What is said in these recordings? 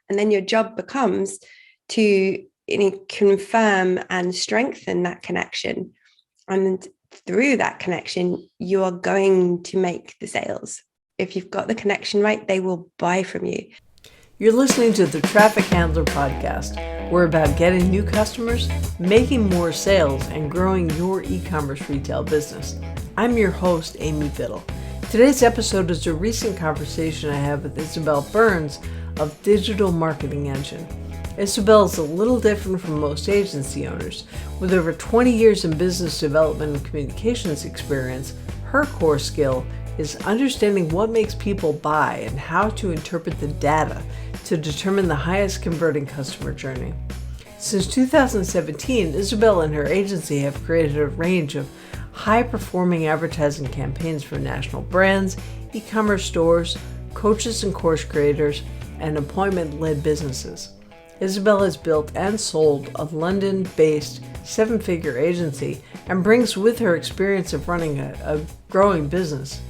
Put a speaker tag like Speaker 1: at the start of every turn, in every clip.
Speaker 1: And then your job becomes to confirm and strengthen that connection. And through that connection, you are going to make the sales. If you've got the connection right, they will buy from you.
Speaker 2: You're listening to the Traffic Handler Podcast. We're about getting new customers, making more sales, and growing your e-commerce retail business. I'm your host, Amy Fiddle. Today's episode is a recent conversation I had with Isobel Burns of Digital Marketing Engine. Isobel is a little different from most agency owners. With over 20 years in business development and communications experience, her core skill is understanding what makes people buy and how to interpret the data to determine the highest converting customer journey. Since 2017, Isobel and her agency have created a range of high-performing advertising campaigns for national brands, e-commerce stores, coaches and course creators, and appointment-led businesses. Isobel has built and sold a London-based seven-figure agency and brings with her experience of running a growing business.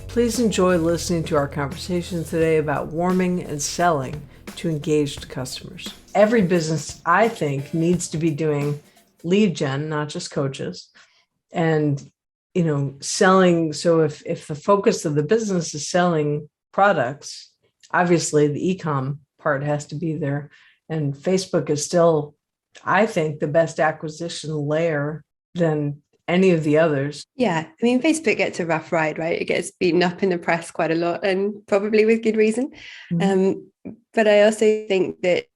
Speaker 2: Please enjoy listening to our conversation today about warming and selling to engaged customers. Every business, I think, needs to be doing lead gen, not just coaches, and selling. So if the focus of the business is selling products, obviously the e-com part has to be there. And Facebook is still, I think, the best acquisition layer than any of the others.
Speaker 1: Yeah, I mean, Facebook gets a rough ride, right? It gets beaten up in the press quite a lot, and probably with good reason. But I also think that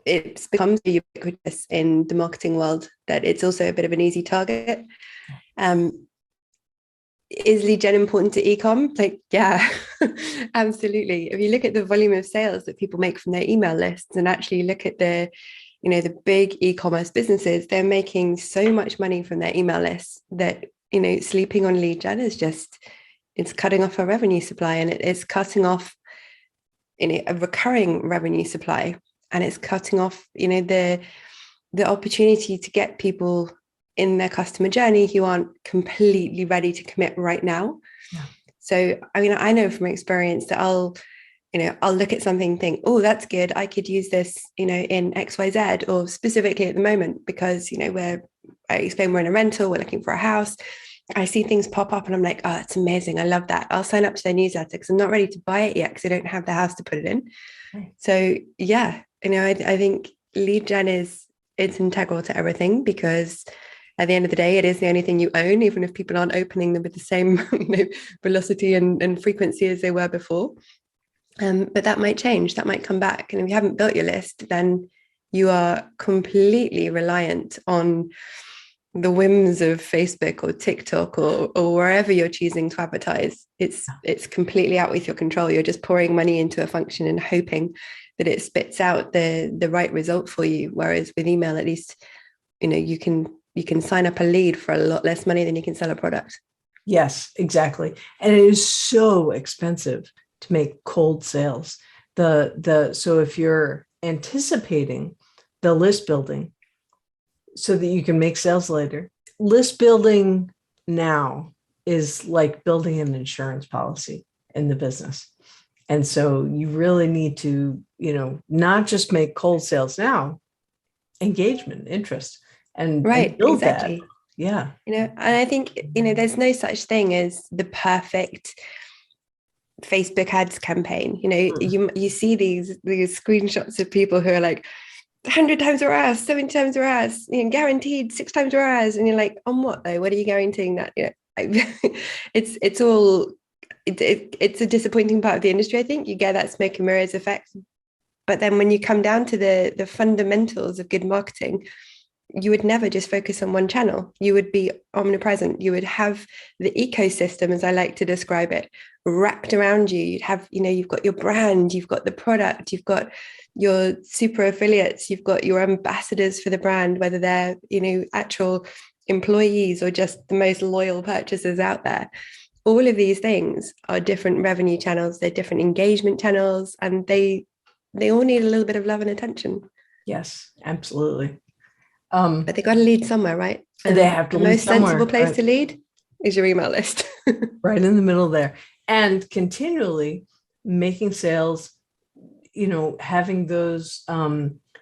Speaker 1: it's become so ubiquitous in the marketing world that it's also a bit of an easy target. Is lead gen important to ecom? Like, yeah, absolutely. If you look at the volume of sales that people make from their email lists and actually look at the big e-commerce businesses, they're making so much money from their email lists that, sleeping on lead gen is just, it's cutting off a revenue supply, and it's cutting off, a recurring revenue supply, and it's cutting off, the opportunity to get people in their customer journey who aren't completely ready to commit right now. Yeah. So, I know from experience that I'll look at something and think, oh, that's good. I could use this, in XYZ, or specifically at the moment, because, I explain we're in a rental, we're looking for a house. I see things pop up and I'm like, oh, it's amazing. I love that. I'll sign up to their newsletter because I'm not ready to buy it yet because I don't have the house to put it in. Right. So yeah, I think lead gen it's integral to everything, because at the end of the day, it is the only thing you own, even if people aren't opening them with the same velocity and frequency as they were before. But that might change, that might come back. And if you haven't built your list, then you are completely reliant on the whims of Facebook or TikTok or wherever you're choosing to advertise. It's completely out with your control. You're just pouring money into a function and hoping that it spits out the right result for you. Whereas with email, at least, you can sign up a lead for a lot less money than you can sell a product.
Speaker 2: Yes, exactly. And it is so expensive to make cold sales. So if you're anticipating the list building so that you can make sales later, list building now is like building an insurance policy in the business. And so you really need to, not just make cold sales now, engagement, interest, and build exactly that. Yeah.
Speaker 1: And I think, there's no such thing as the perfect Facebook ads campaign. You see these screenshots of people who are like 100 times ROAS, 70 times ROAS, guaranteed 6 times ROAS, and you're like, on what though? What are you guaranteeing that? It's a disappointing part of the industry. I think you get that smoke and mirrors effect, but then when you come down to the fundamentals of good marketing, you would never just focus on one channel. You would be omnipresent. You would have the ecosystem, as I like to describe it, wrapped around you. You'd have, you've got your brand, you've got the product, you've got your super affiliates, you've got your ambassadors for the brand, whether they're, actual employees or just the most loyal purchasers out there. All of these things are different revenue channels. They're different engagement channels, and they all need a little bit of love and attention.
Speaker 2: Yes, absolutely.
Speaker 1: But they got to lead somewhere, right?
Speaker 2: And they have to lead somewhere.
Speaker 1: The most sensible place to lead is your email list.
Speaker 2: Right in the middle there. And continually making sales having those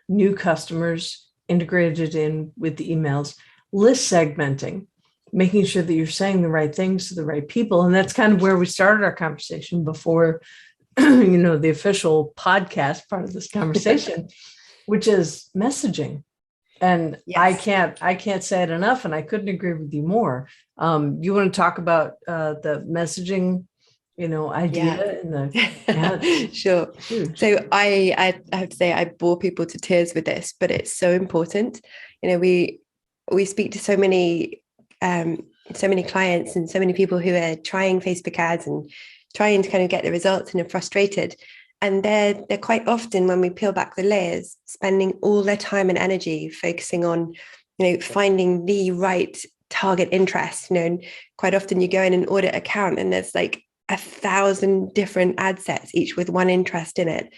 Speaker 2: new customers integrated in with the emails, list segmenting, making sure that you're saying the right things to the right people. And that's kind of where we started our conversation before, the official podcast part of this conversation, which is messaging. And yes. I can't say it enough, and I couldn't agree with you more. You want to talk about the messaging, idea in the
Speaker 1: Sure. Huge. So I have to say I bore people to tears with this, but it's so important. We speak to so many clients and so many people who are trying Facebook ads and trying to kind of get the results and are frustrated. And they're quite often, when we peel back the layers, spending all their time and energy focusing on, finding the right target interest. And quite often you go in an audit account and there's like 1,000 different ad sets, each with one interest in it,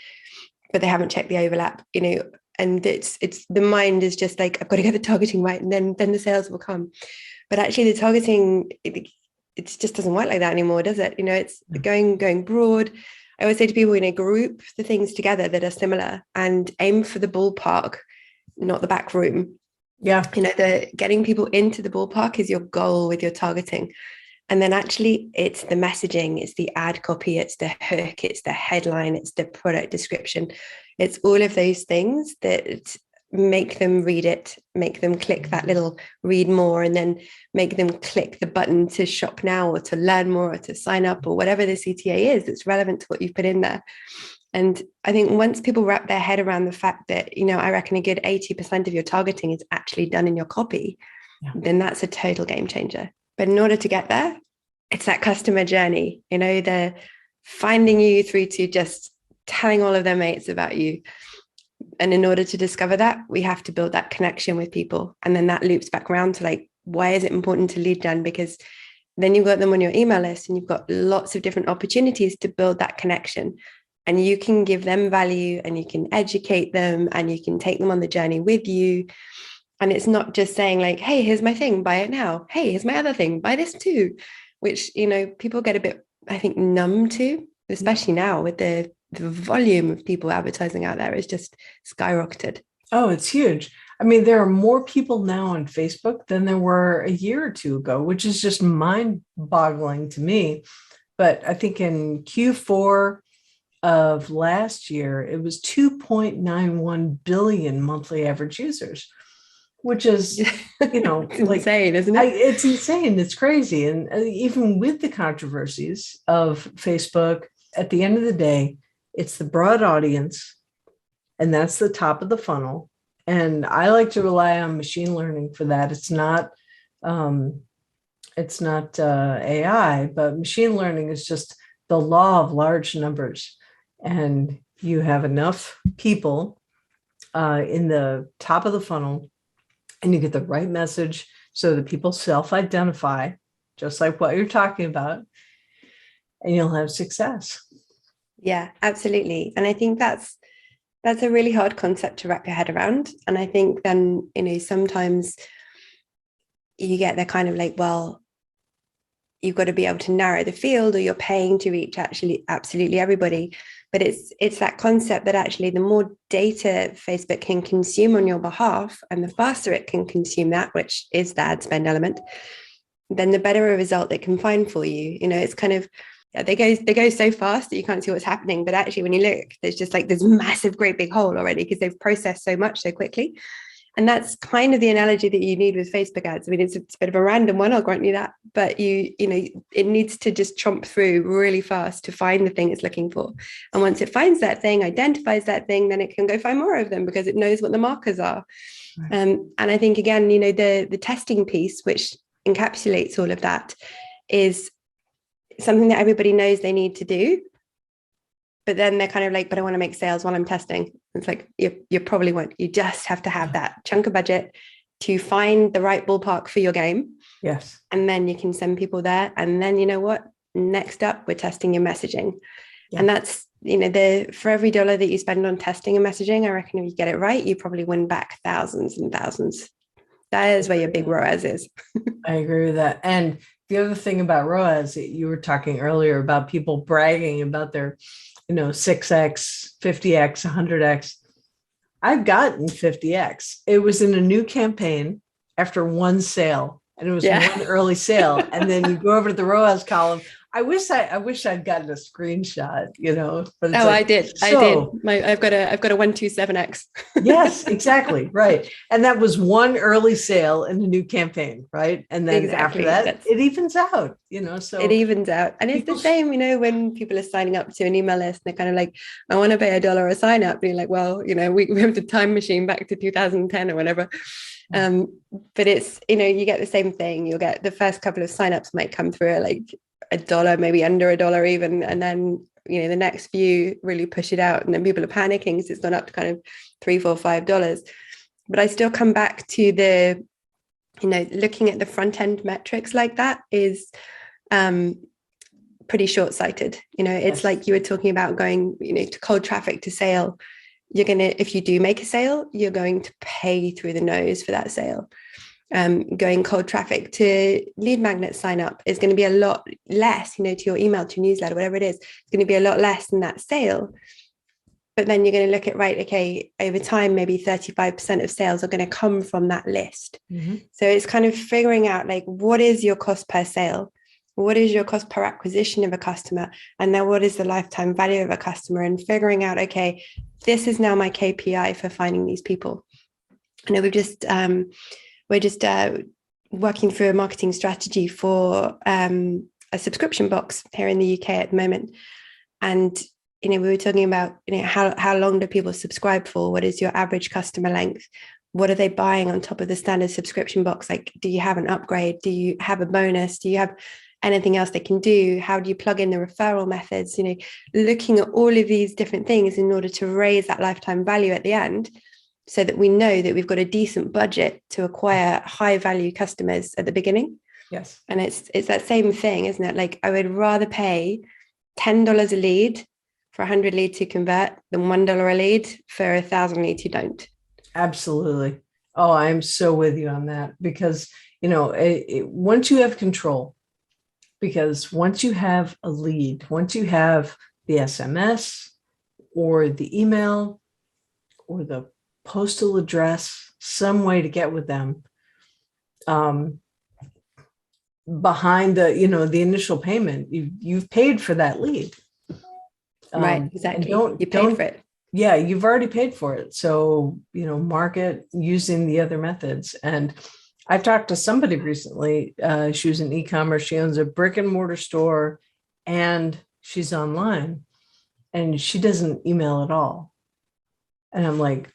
Speaker 1: but they haven't checked the overlap. And it's the mind is just like, I've got to get the targeting right, and then the sales will come. But actually, the targeting it just doesn't work like that anymore, does it? It's going broad. I always say to people, group the things together that are similar and aim for the ballpark, not the back room.
Speaker 2: Yeah.
Speaker 1: The getting people into the ballpark is your goal with your targeting. And then actually it's the messaging, it's the ad copy, it's the hook, it's the headline, it's the product description. It's all of those things that make them read it, make them click that little read more, and then make them click the button to shop now or to learn more or to sign up or whatever the CTA is that's relevant to what you've put in there. And I think once people wrap their head around the fact that, I reckon a good 80% of your targeting is actually done in your copy, then that's a total game changer. But in order to get there, it's that customer journey, they're finding you through to just telling all of their mates about you. And in order to discover that, we have to build that connection with people. And then that loops back around to like, why is it important to lead gen? Because then you've got them on your email list and you've got lots of different opportunities to build that connection. And you can give them value and you can educate them and you can take them on the journey with you. And it's not just saying like, hey, here's my thing, buy it now. Hey, here's my other thing, buy this too. Which, people get a bit, I think, numb to, especially now with the volume of people advertising out there is just skyrocketed.
Speaker 2: Oh, it's huge. I mean, there are more people now on Facebook than there were a year or two ago, which is just mind-boggling to me. But I think in Q4 of last year, it was 2.91 billion monthly average users, which is,
Speaker 1: it's insane, isn't it?
Speaker 2: It's insane. It's crazy. And even with the controversies of Facebook, at the end of the day, it's the broad audience, and that's the top of the funnel. And I like to rely on machine learning for that. It's not AI, but machine learning is just the law of large numbers. And you have enough people in the top of the funnel, and you get the right message so that people self-identify, just like what you're talking about, and you'll have success.
Speaker 1: Yeah, absolutely. And I think that's a really hard concept to wrap your head around. And I think then, sometimes you get the kind of like, well, you've got to be able to narrow the field, or you're paying to reach actually absolutely everybody. But it's that concept that actually the more data Facebook can consume on your behalf, and the faster it can consume that, which is the ad spend element, then the better a result it can find for you. It's kind of, they go so fast that you can't see what's happening. But actually, when you look, there's just like this massive, great big hole already because they've processed so much so quickly. And that's kind of the analogy that you need with Facebook ads. I mean, it's a bit of a random one, I'll grant you that. But it needs to just chomp through really fast to find the thing it's looking for. And once it finds that thing, identifies that thing, then it can go find more of them because it knows what the markers are. Right. And I think, again, the testing piece, which encapsulates all of that, is something that everybody knows they need to do. But then they're kind of like, but I want to make sales while I'm testing. It's like, you probably won't. You just have to have that chunk of budget to find the right ballpark for your game.
Speaker 2: Yes.
Speaker 1: And then you can send people there. And then, you know what? Next up, we're testing your messaging. Yeah. And that's, for every dollar that you spend on testing and messaging, I reckon if you get it right, you probably win back thousands and thousands. That is where your big ROAS is.
Speaker 2: I agree with that. And the other thing about ROAS, you were talking earlier about people bragging about their 6x, 50x, 100x. I've gotten 50x. It was in a new campaign after one sale, and it was one early sale. And then you go over to the ROAS column. I wish I'd gotten a screenshot, but it's
Speaker 1: I did. I've got a 127x.
Speaker 2: Yes, exactly. Right. And that was one early sale in a new campaign. Right. And then after that, it evens out, so
Speaker 1: it evens out. And it's the same, when people are signing up to an email list, and they're kind of like, I want to pay $1 a sign up. And you're like, well, we have the time machine back to 2010 or whatever. But it's, you get the same thing. You'll get the first couple of signups might come through at like $1, maybe under $1 even. And then, the next few really push it out. And then people are panicking because it's gone up to kind of $3, $4, $5. But I still come back to the, looking at the front end metrics like that is pretty short-sighted. It's like you were talking about going, to cold traffic to sale. You're going to, if you do make a sale, you're going to pay through the nose for that sale. Going cold traffic to lead magnet sign up is going to be a lot less, to your email, to your newsletter, whatever it is, it's going to be a lot less than that sale. But then you're going to look at, right, okay, over time, maybe 35% of sales are going to come from that list. Mm-hmm. So it's kind of figuring out like, what is your cost per sale? What is your cost per acquisition of a customer? And then what is the lifetime value of a customer? And figuring out, okay, this is now my KPI for finding these people. We're just working through a marketing strategy for a subscription box here in the UK at the moment. And, we were talking about, how long do people subscribe for? What is your average customer length? What are they buying on top of the standard subscription box? Like, do you have an upgrade? Do you have a bonus? Do you have anything else they can do? How do you plug in the referral methods? Looking at all of these different things in order to raise that lifetime value at the end, so that we know that we've got a decent budget to acquire high value customers at the beginning.
Speaker 2: Yes.
Speaker 1: And it's that same thing, isn't it? Like, I would rather pay $10 a lead for 100 leads who convert than $1 a lead for 1,000 leads who don't.
Speaker 2: Absolutely. Oh, I'm so with you on that, because, once you have control, because once you have a lead, once you have the SMS or the email or the postal address, some way to get with them, behind the initial payment, you've paid for that lead.
Speaker 1: Right, exactly. You paid for it.
Speaker 2: Yeah, you've already paid for it. So, market using the other methods. And I've talked to somebody recently. She was in e-commerce. She owns a brick and mortar store and she's online, and she doesn't email at all. And I'm like,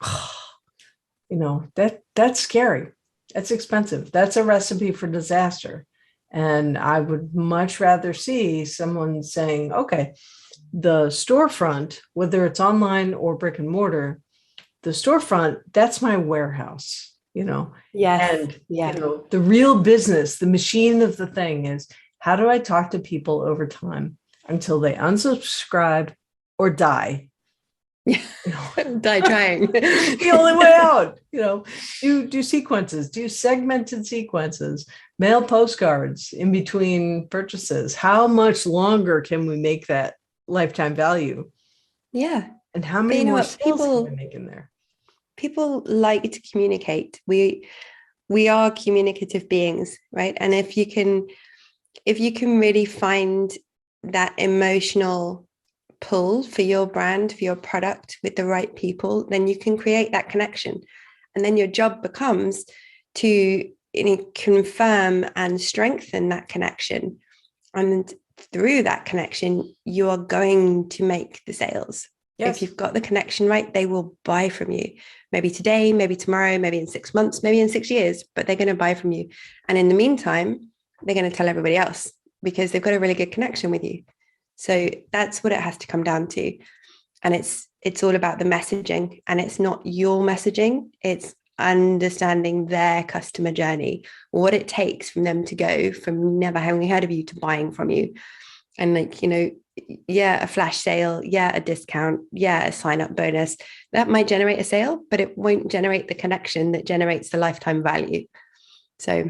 Speaker 2: that's scary. That's expensive. That's a recipe for disaster. And I would much rather see someone saying, okay, the storefront, whether it's online or brick and mortar, the storefront, that's my warehouse,
Speaker 1: Yes.
Speaker 2: And, the real business, the machine of the thing is, how do I talk to people over time until they unsubscribe or die?
Speaker 1: Die trying.
Speaker 2: The only way out, do sequences, do segmented sequences, mail postcards in between purchases. How much longer can we make that lifetime value?
Speaker 1: Yeah.
Speaker 2: And how many more sales can we make in there?
Speaker 1: People like to communicate. We are communicative beings, right? And if you can really find that emotional pull for your brand, for your product with the right people, then you can create that connection. And then your job becomes to confirm and strengthen that connection. And through that connection, you are going to make the sales. Yes. If you've got the connection right, they will buy from you. Maybe today, maybe tomorrow, maybe in 6 months, maybe in 6 years, but they're going to buy from you. And in the meantime, they're going to tell everybody else because they've got a really good connection with you. So that's what it has to come down to. And it's all about the messaging, and it's not your messaging. It's understanding their customer journey, what it takes from them to go from never having heard of you to buying from you. And a flash sale, a discount, a sign up bonus, that might generate a sale, but it won't generate the connection that generates the lifetime value. So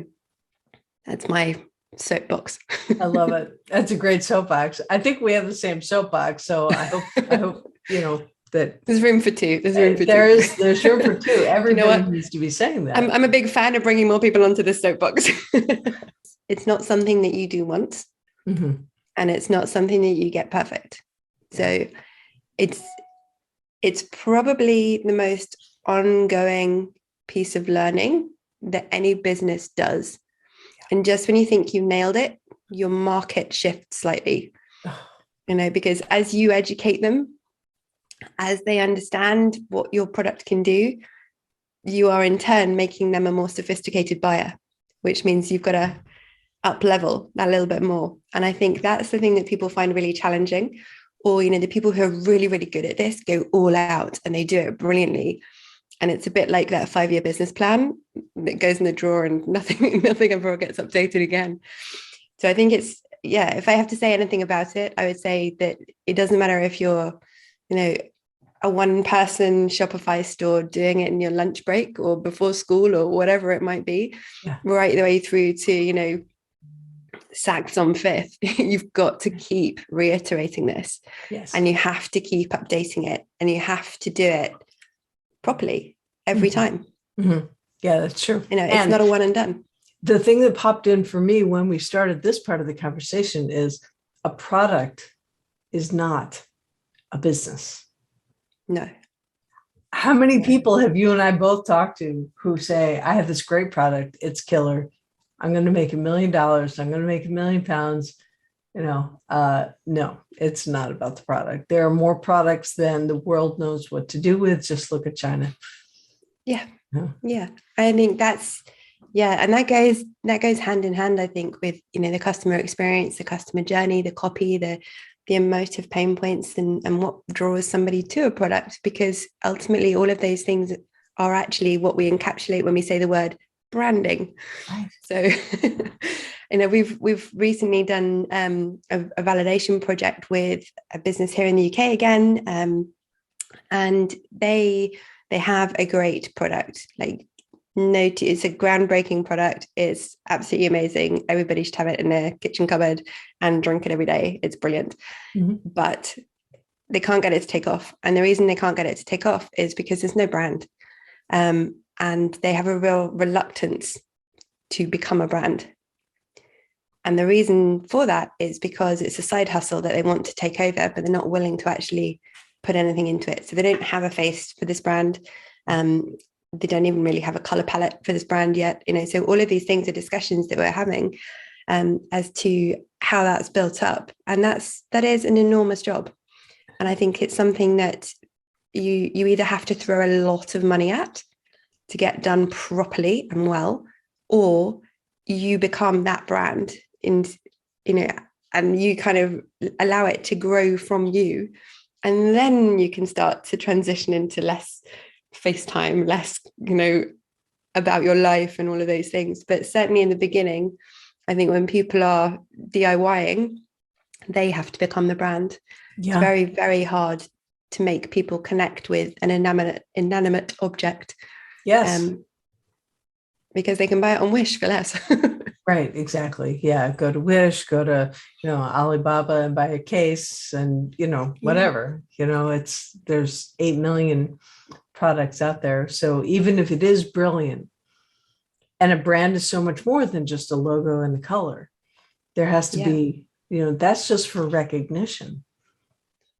Speaker 1: that's my soapbox.
Speaker 2: I love it. That's a great soapbox. I think we have the same soapbox. So I hope, that
Speaker 1: There's room for two. There's room for
Speaker 2: there's room for two.
Speaker 1: Do you know
Speaker 2: Everybody
Speaker 1: what?
Speaker 2: needs to be saying that.
Speaker 1: I'm a big fan of bringing more people onto this soapbox. It's not something that you do once,
Speaker 2: Mm-hmm.
Speaker 1: and it's not something that you get perfect. So it's probably the most ongoing piece of learning that any business does. And just when you think you've nailed it, your market shifts slightly, because as you educate them, as they understand what your product can do, you are in turn making them a more sophisticated buyer, which means you've got to up level that little bit more. And I think that's the thing that people find really challenging. Or, the people who are really, really good at this go all out and they do it brilliantly. And it's a bit like that 5-year business plan that goes in the drawer and nothing ever gets updated again. So I think if I have to say anything about it, I would say that it doesn't matter if you're, a one-person Shopify store doing it in your lunch break or before school or whatever it might be, right the way through to, Saks on Fifth. You've got to keep reiterating this.
Speaker 2: Yes.
Speaker 1: And you have to keep updating it, and you have to do it properly every time.
Speaker 2: Mm-hmm. Yeah, that's true.
Speaker 1: It's not a one and done.
Speaker 2: The thing that popped in for me when we started this part of the conversation is a product is not a business.
Speaker 1: No.
Speaker 2: How many people have you and I both talked to who say, I have this great product, it's killer, I'm going to make $1 million, I'm going to make £1 million. No, it's not about the product. There are more products than the world knows what to do with. Just look at China.
Speaker 1: Yeah. I think and that goes hand in hand, I think, with, the customer experience, the customer journey, the copy, the emotive pain points and what draws somebody to a product, because ultimately all of those things are actually what we encapsulate when we say the word branding.
Speaker 2: Right.
Speaker 1: So, we've recently done a validation project with a business here in the UK again, and they have a great product. It's a groundbreaking product. It's absolutely amazing. Everybody should have it in their kitchen cupboard and drink it every day. It's brilliant. Mm-hmm. But they can't get it to take off. And the reason they can't get it to take off is because there's no brand. And they have a real reluctance to become a brand. And the reason for that is because it's a side hustle that they want to take over, but they're not willing to actually put anything into it. So they don't have a face for this brand. They don't even really have a color palette for this brand yet. So all of these things are discussions that we're having as to how that's built up. And that is an enormous job. And I think it's something that you either have to throw a lot of money at to get done properly and well, or you become that brand and you kind of allow it to grow from you. And then you can start to transition into less FaceTime, less, about your life and all of those things. But certainly in the beginning, I think when people are DIYing, they have to become the brand. Yeah. It's very, very hard to make people connect with an inanimate object.
Speaker 2: Yes.
Speaker 1: Because they can buy it on Wish for less.
Speaker 2: Right, exactly. Yeah, go to Wish, go to, Alibaba and buy a case and, whatever. There's 8 million products out there. So even if it is brilliant, and a brand is so much more than just a logo and the color, there has to be, that's just for recognition.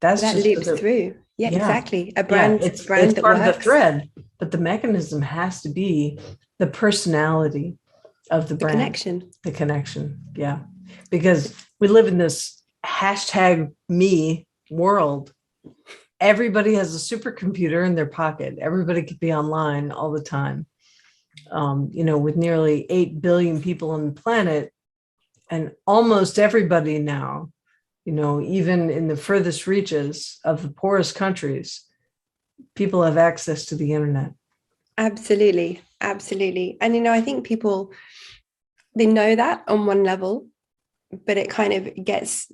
Speaker 2: That
Speaker 1: leaps through. Yeah, exactly. A brand,
Speaker 2: it's
Speaker 1: that
Speaker 2: part
Speaker 1: works.
Speaker 2: Of the thread, but the mechanism has to be the personality of the brand. The connection. Yeah. Because we live in this #me world. Everybody has a supercomputer in their pocket. Everybody could be online all the time. With nearly 8 billion people on the planet, and almost everybody now, even in the furthest reaches of the poorest countries, people have access to the internet.
Speaker 1: Absolutely. Absolutely. And, I think people, they know that on one level, but it kind of gets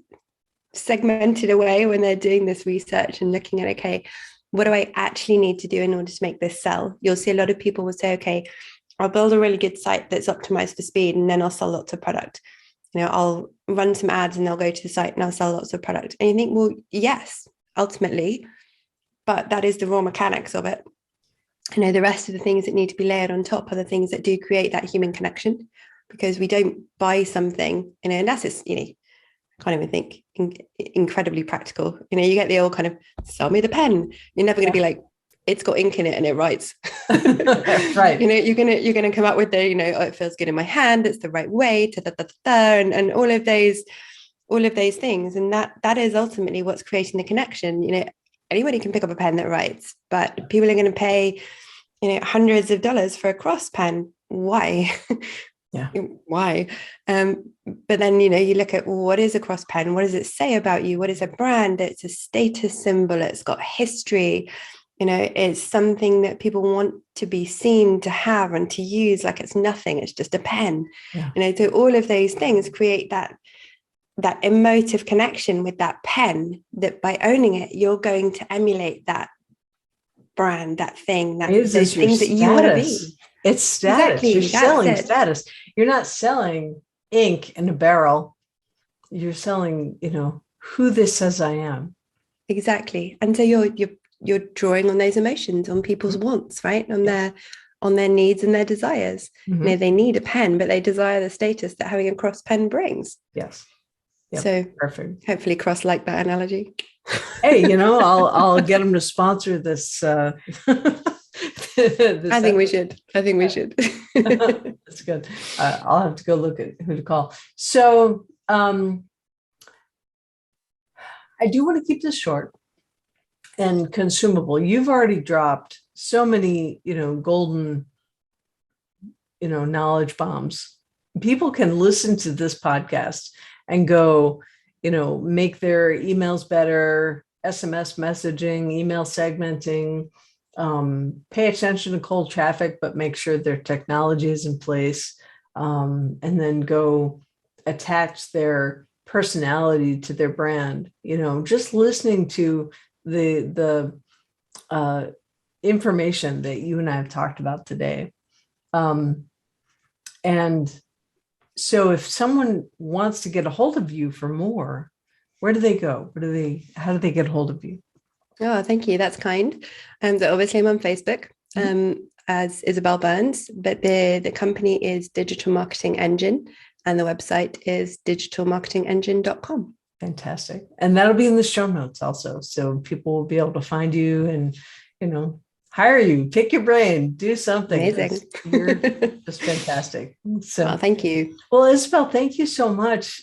Speaker 1: segmented away when they're doing this research and looking at, okay, what do I actually need to do in order to make this sell? You'll see a lot of people will say, okay, I'll build a really good site that's optimized for speed, and then I'll sell lots of product. I'll run some ads and they'll go to the site and I'll sell lots of product. And you think, well, yes, ultimately, but that is the raw mechanics of it. The rest of the things that need to be layered on top are the things that do create that human connection, because we don't buy something, unless it's, I can't even think, incredibly practical. You get the old kind of sell me the pen. You're never going to be like, it's got ink in it and it writes.
Speaker 2: Right.
Speaker 1: You're gonna come up with the, oh, it feels good in my hand, it's the right way, and all of those things. And that is ultimately what's creating the connection. Anybody can pick up a pen that writes, but people are going to pay, hundreds of dollars for a cross pen. Why?
Speaker 2: Yeah.
Speaker 1: Why? But then, you look at, well, what is a cross pen? What does it say about you? What is a brand? It's a status symbol. It's got history. It's something that people want to be seen, to have, and to use like it's nothing. It's just a pen.
Speaker 2: Yeah.
Speaker 1: So all of those things create that emotive connection with that pen, that by owning it, you're going to emulate that brand, that thing, those things that you want to be.
Speaker 2: It's status.
Speaker 1: Exactly.
Speaker 2: You're selling status. You're not selling ink in a barrel. You're selling, who this says I am.
Speaker 1: Exactly. And so you're drawing on those emotions, on people's wants, right? On their needs and their desires.
Speaker 2: Mm-hmm.
Speaker 1: They need a pen, but they desire the status that having a cross pen brings.
Speaker 2: Yes. Yep.
Speaker 1: So
Speaker 2: perfect.
Speaker 1: Hopefully cross like that analogy.
Speaker 2: Hey, I'll get them to sponsor this.
Speaker 1: I think we should.
Speaker 2: That's good. I'll have to go look at who to call. So I do want to keep this short and consumable. You've already dropped so many, golden, knowledge bombs. People can listen to this podcast and go, make their emails better, SMS messaging, email segmenting, pay attention to cold traffic, but make sure their technology is in place, and then go attach their personality to their brand. Just listening to the information that you and I have talked about today. And so if someone wants to get a hold of you for more, where do they go? How do they get a hold of you?
Speaker 1: Oh, thank you. That's kind. So obviously I'm on Facebook as Isobel Burns, but the company is Digital Marketing Engine and the website is digitalmarketingengine.com.
Speaker 2: Fantastic. And that'll be in the show notes also. So people will be able to find you and, hire you, pick your brain, do something.
Speaker 1: Amazing.
Speaker 2: You're just fantastic. So
Speaker 1: well, thank you.
Speaker 2: Well, Isobel, thank you so much.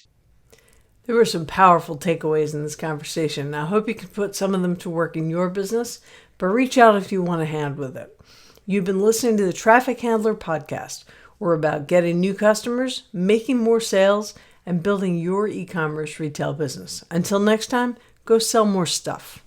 Speaker 2: There were some powerful takeaways in this conversation. I hope you can put some of them to work in your business, but reach out if you want a hand with it. You've been listening to the Traffic Handler Podcast. We're about getting new customers, making more sales, and building your e-commerce retail business. Until next time, go sell more stuff.